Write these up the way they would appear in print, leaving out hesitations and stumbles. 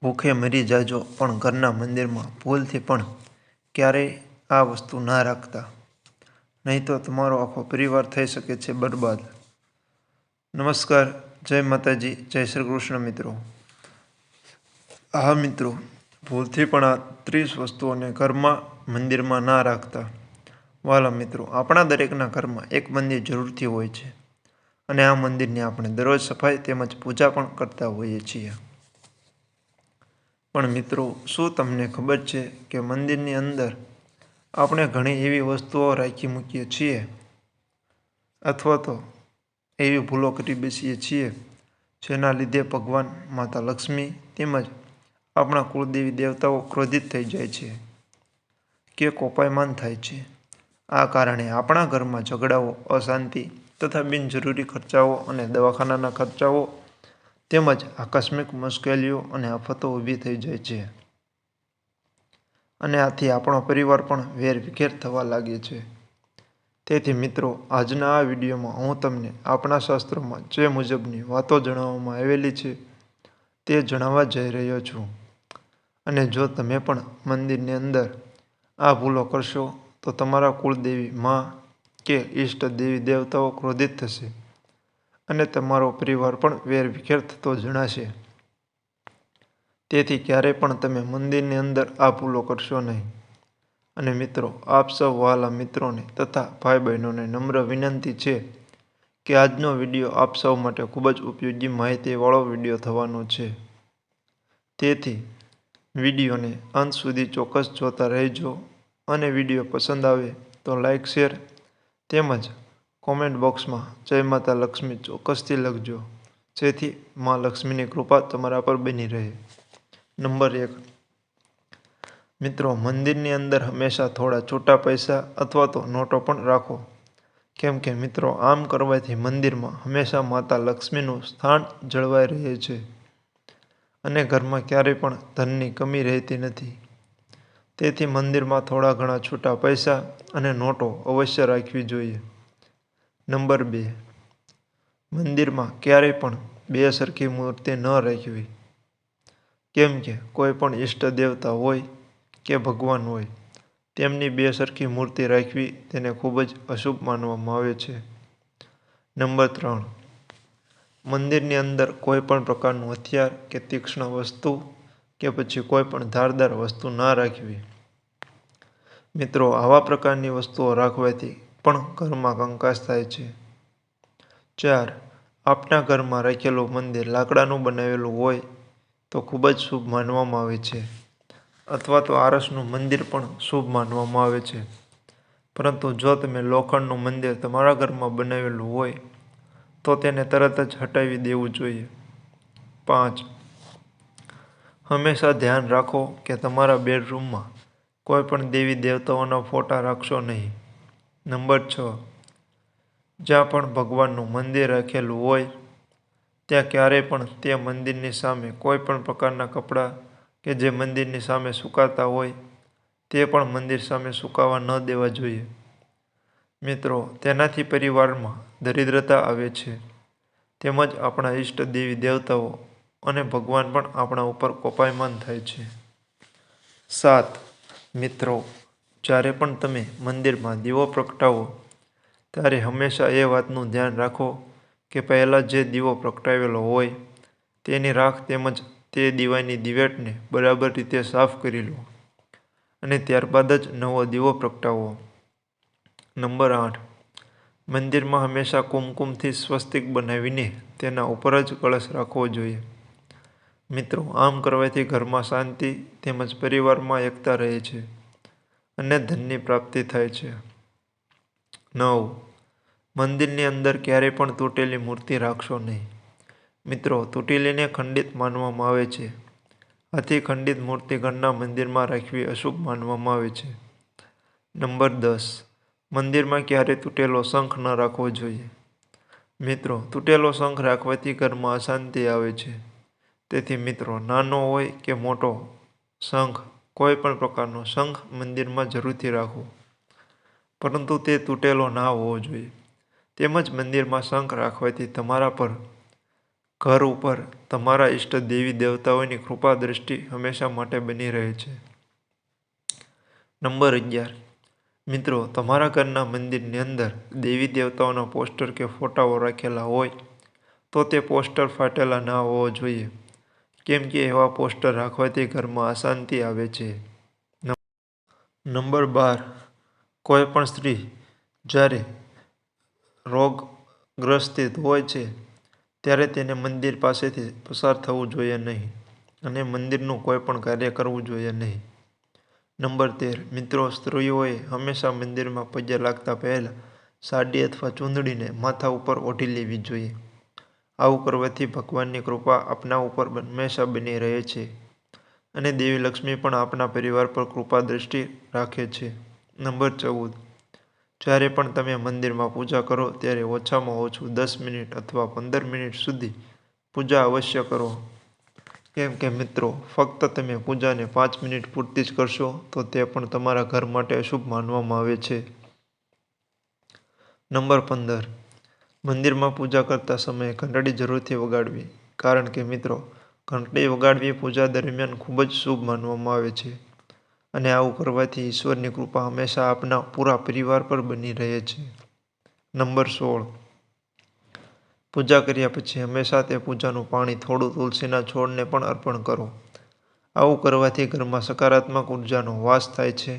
ભૂખે મરી જાજો પણ ઘરના મંદિરમાં ભૂલથી પણ ક્યારેય આ વસ્તુ ના રાખતા, નહીં તો તમારો આખો પરિવાર થઈ શકે છે બરબાદ. નમસ્કાર, જય માતાજી, જય શ્રી કૃષ્ણ મિત્રો. હા મિત્રો, ભૂલથી પણ આ 30 વસ્તુઓને ઘરમાં મંદિરમાં ના રાખતા. વાલા મિત્રો, આપણા દરેકના ઘરમાં એક મંદિર જરૂરથી હોય છે અને આ મંદિરની આપણે દરરોજ સફાઈ તેમજ પૂજા પણ કરતા હોઈએ છીએ. પણ મિત્રો, શું તમને ખબર છે કે મંદિરની અંદર આપણે ઘણી એવી વસ્તુઓ રાખી મૂકીએ છીએ અથવા તો એવી ભૂલો કરી બેસીએ છીએ જેના લીધે ભગવાન, માતા લક્ષ્મી તેમજ આપણા કુળદેવી દેવતાઓ ક્રોધિત થઈ જાય છે કે કોપાયમાન થાય છે. આ કારણે આપણા ઘરમાં ઝઘડાઓ, અશાંતિ તથા બિનજરૂરી ખર્ચાઓ અને દવાખાનાના ખર્ચાઓ તેમજ આકસ્મિક મુશ્કેલીઓ અને આફતો ઊભી થઈ જાય છે. અને આથી આપણો પરિવાર પણ વેરવિખેર થવા લાગે છે. તેથી મિત્રો, આજના આ વિડીયોમાં હું તમને આપણા શાસ્ત્રોમાં જે મુજબની વાતો જણાવવામાં આવેલી છે તે જણાવવા જઈ રહ્યો છું. અને જો તમે પણ મંદિરની અંદર આ ભૂલો કરશો તો તમારા કુળદેવી માં કે ઈષ્ટ દેવી દેવતાઓ ક્રોધિત થશે અને તમારો પરિવાર પણ વેરવિખેર થતો જણાશે. તેથી ક્યારેય પણ તમે મંદિરની અંદર આ ભૂલો કરશો નહીં. અને મિત્રો, આપ સૌ વહાલા મિત્રોને તથા ભાઈ બહેનોને નમ્ર વિનંતી છે કે આજનો વિડીયો આપ સૌ માટે ખૂબ જ ઉપયોગી માહિતીવાળો વિડીયો થવાનો છે. તેથી વિડીયોને અંત સુધી ચોક્કસ જોતા રહેજો અને વિડીયો પસંદ આવે તો લાઈક, શેર તેમજ કોમેન્ટ બોક્સમાં જય માતા લક્ષ્મી ચોક્કસથી લખજો, જેથી માં લક્ષ્મીની કૃપા તમારા પર બની રહે. નંબર 1, મિત્રો, મંદિરની અંદર હંમેશા થોડા છૂટા પૈસા અથવા તો નોટો પણ રાખો. કેમ કે મિત્રો, આમ કરવાથી મંદિરમાં હંમેશા માતા લક્ષ્મીનું સ્થાન જળવાઈ રહે છે અને ઘરમાં ક્યારેય પણ ધનની કમી રહેતી નથી. તેથી મંદિરમાં થોડા ઘણા છૂટા પૈસા અને નોટો અવશ્ય રાખવી જોઈએ. નંબર 2, મંદિરમાં ક્યારેય પણ બે સરખી મૂર્તિ ન રાખવી. કેમ કે કોઈ પણ ઈષ્ટ દેવતા હોય કે ભગવાન હોય, તેમની બે સરખી મૂર્તિ રાખવી તેને ખૂબ જ અશુભ માનવામાં આવે છે. નંબર 3, મંદિરની અંદર કોઈ પણ પ્રકારનું હથિયાર કે તીક્ષ્ણ વસ્તુ કે પછી કોઈ પણ ધારદાર વસ્તુ ના રાખવી. મિત્રો, આવા પ્રકારની વસ્તુઓ રાખવાથી પણ ઘરમાં કંકાસ થાય છે. 4, આપના ઘરમાં રાખેલું મંદિર લાકડાનું બનાવેલું હોય તો ખૂબ જ શુભ માનવામાં આવે છે, અથવા તો આરસનું મંદિર પણ શુભ માનવામાં આવે છે. પરંતુ જો તમે લોખંડનું મંદિર તમારા ઘરમાં બનાવેલું હોય તો તેને તરત જ હટાવી દેવું જોઈએ. 5, હંમેશા ધ્યાન રાખો કે તમારા બેડરૂમમાં કોઈ પણ દેવી દેવતાઓના ફોટા રાખશો નહીં. નંબર 6, જ્યાં પણ ભગવાનનું મંદિર રાખેલું હોય ત્યાં ક્યારેય પણ તે મંદિરની સામે કોઈ પણ પ્રકારના કપડાં કે જે મંદિરની સામે સુકાતા હોય તે પણ મંદિર સામે સુકાવા ન દેવા જોઈએ. મિત્રો, તેનાથી પરિવારમાં દરિદ્રતા આવે છે તેમજ આપણા ઈષ્ટ દેવી દેવતાઓ અને ભગવાન પણ આપણા ઉપર કોપાયમાન થાય છે. 7, મિત્રો, જ્યારે પણ તમે મંદિરમાં દીવો પ્રગટાવો ત્યારે હંમેશા એ વાતનું ધ્યાન રાખો કે પહેલાં જે દીવો પ્રગટાવેલો હોય તેની રાખ તેમજ તે દીવાની દિવેટને બરાબર રીતે સાફ કરી લો અને ત્યારબાદ જ નવો દીવો પ્રગટાવો. નંબર 8, મંદિરમાં હંમેશા કુમકુમથી સ્વસ્તિક બનાવીને તેના ઉપર જ કળશ રાખવો જોઈએ. મિત્રો, આમ કરવાથી ઘરમાં શાંતિ તેમજ પરિવારમાં એકતા રહે છે અને ધનની પ્રાપ્તિ થાય છે. 9, મંદિરની અંદર ક્યારેય પણ તૂટેલી મૂર્તિ રાખશો નહીં. મિત્રો, તૂટેલીને ખંડિત માનવામાં આવે છે. આથી ખંડિત મૂર્તિ ઘરના મંદિરમાં રાખવી અશુભ માનવામાં આવે છે. નંબર 10, મંદિરમાં ક્યારેય તૂટેલો શંખ ન રાખવો જોઈએ. મિત્રો, તૂટેલો શંખ રાખવાથી ઘરમાં અશાંતિ આવે છે. તેથી મિત્રો, નાનો હોય કે મોટો શંખ, કોઈ પણ પ્રકારનો શંખ મંદિરમાં જરૂરથી રાખવો, પરંતુ તે તૂટેલો ના હોવો જોઈએ. તેમજ મંદિરમાં શંખ રાખવાથી તમારા પર ઘર ઉપર તમારા ઈષ્ટ દેવી દેવતાઓની કૃપા દ્રષ્ટિ હંમેશા માટે બની રહે છે. નંબર 11. મિત્રો, તમારા ઘરના મંદિરની અંદર દેવી દેવતાઓના પોસ્ટર કે ફોટાઓ રાખેલા હોય તો તે પોસ્ટર ફાટેલા ના હોવા જોઈએ, કેમ કે એવા પોસ્ટર રાખવાથી ઘરમાં અશાંતિ આવે છે. નંબર 12. કોઈ પણ સ્ત્રી જ્યારે રોગગ્રસ્તિત હોય છે ત્યારે તેને મંદિર પાસેથી પસાર થવું જોઈએ નહીં અને મંદિરનું કોઈ પણ કાર્ય કરવું જોઈએ નહીં. નંબર 13. મિત્રો, સ્ત્રીઓએ હંમેશા મંદિરમાં પગે લાગતા પહેલા સાડી અથવા ચૂંદડીને માથા ઉપર ઓઢી લેવી જોઈએ. આવું કરવાથી ભગવાનની કૃપા આપના ઉપર હંમેશા બની રહે છે અને દેવી લક્ષ્મી પણ આપના પરિવાર પર કૃપા દ્રષ્ટિ રાખે છે. નંબર 14. જ્યારે પણ તમે મંદિરમાં પૂજા કરો ત્યારે ઓછામાં ઓછું 10 મિનિટ અથવા 15 મિનિટ સુધી પૂજા અવશ્ય કરો, કેમ કે મિત્રો, ફક્ત તમે પૂજાને 5 મિનિટ પૂરતી જ કરશો તો તે પણ તમારા ઘર માટે અશુભ માનવામાં આવે છે. નંબર 15. મંદિરમાં પૂજા કરતા સમયે ઘંટડી જરૂરથી વગાડવી, કારણ કે મિત્રો, ઘંટડી વગાડવી પૂજા દરમિયાન ખૂબ જ શુભ માનવામાં આવે છે અને આવું કરવાથી ઈશ્વરની કૃપા હંમેશા આપના પૂરા પરિવાર પર બની રહે છે. નંબર 16. પૂજા કર્યા પછી હંમેશા તે પૂજાનું પાણી થોડું તુલસીના છોડને પણ અર્પણ કરો. આવું કરવાથી ઘરમાં સકારાત્મક ઉર્જાનો વાસ થાય છે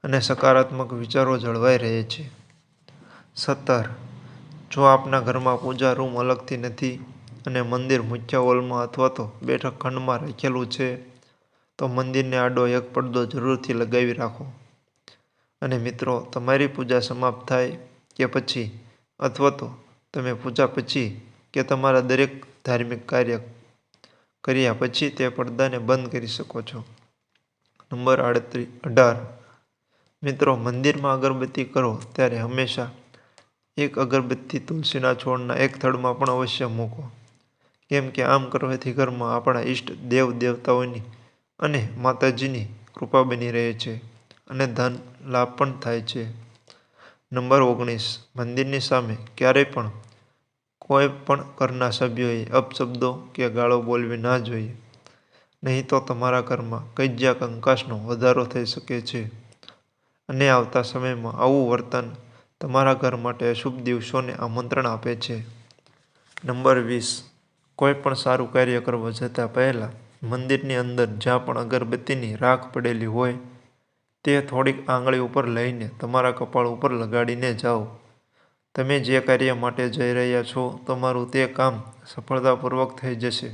અને સકારાત્મક વિચારો જળવાઈ રહે છે. 17. જો આપના ઘરમાં પૂજા રૂમ અલગથી નથી અને મંદિર મુખ્ય હોલમાં અથવા તો બેઠક ખંડમાં રાખેલું છે તો મંદિરને આડો એક પડદો જરૂરથી લગાવી રાખો. અને મિત્રો, તમારી પૂજા સમાપ્ત થાય કે પછી અથવા તો તમે પૂજા પછી કે તમારા દરેક ધાર્મિક કાર્ય કર્યા પછી તે પડદાને બંધ કરી શકો છો. નંબર 18. મિત્રો, મંદિરમાં અગરબત્તી કરો ત્યારે હંમેશા એક અગરબત્તી તુલસીના છોડના એક થડમાં પણ અવશ્ય મૂકો, કેમ કે આમ કરવાથી ઘરમાં આપણા ઈષ્ટ દેવ દેવતાઓની અને માતાજીની કૃપા બની રહે છે અને ધન લાભ પણ થાય છે. નંબર 19. મંદિરની સામે ક્યારેય પણ કોઈ પણ ઘરના સભ્યોએ અપશબ્દો કે ગાળો બોલવી ના જોઈએ, નહીં તો તમારા ઘરમાં કજિયા કંકાસનો વધારો થઈ શકે છે અને આવતા સમયમાં આવું વર્તન તમારા ઘર માટે અશુભ દિવસોને આમંત્રણ આપે છે. નંબર 20. કોઈ પણ સારું કાર્ય કરવા જતાં પહેલાં મંદિરની અંદર જ્યાં પણ અગરબત્તીની રાખ પડેલી હોય તે થોડીક આંગળી ઉપર લઈને તમારા કપાળ ઉપર લગાડીને જાઓ. તમે જે કાર્ય માટે જઈ રહ્યા છો તમારું તે કામ સફળતાપૂર્વક થઈ જશે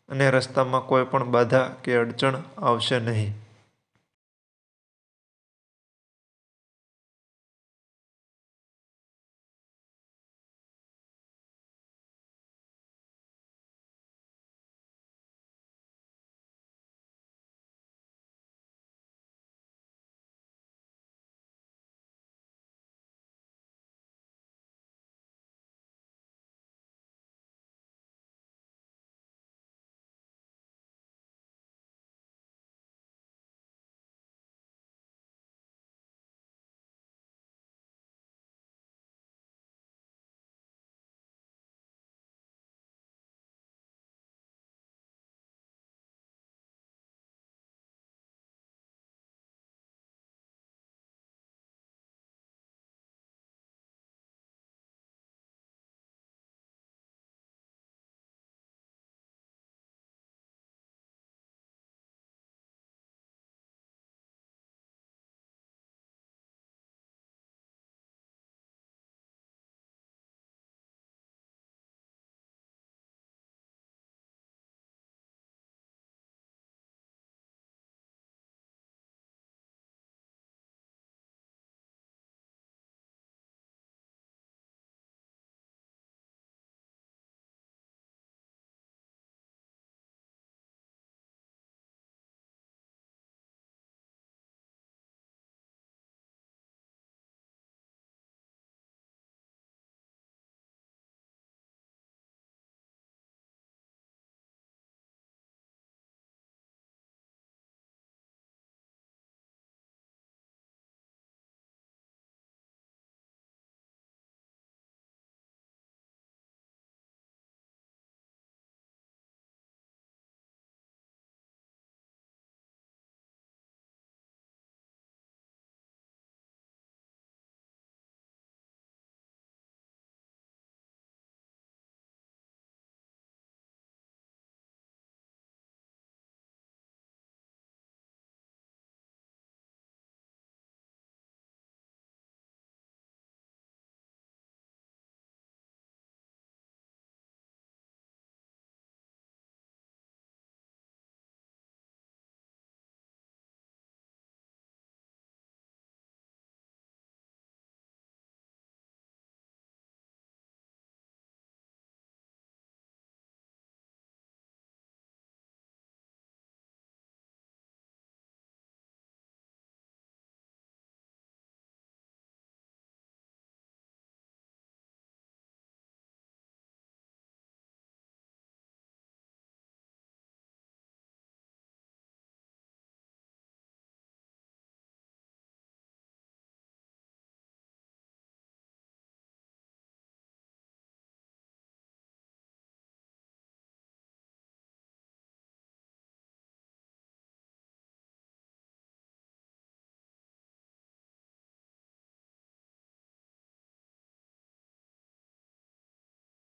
અને રસ્તામાં કોઈ પણ બાધા કે અડચણ આવશે નહીં.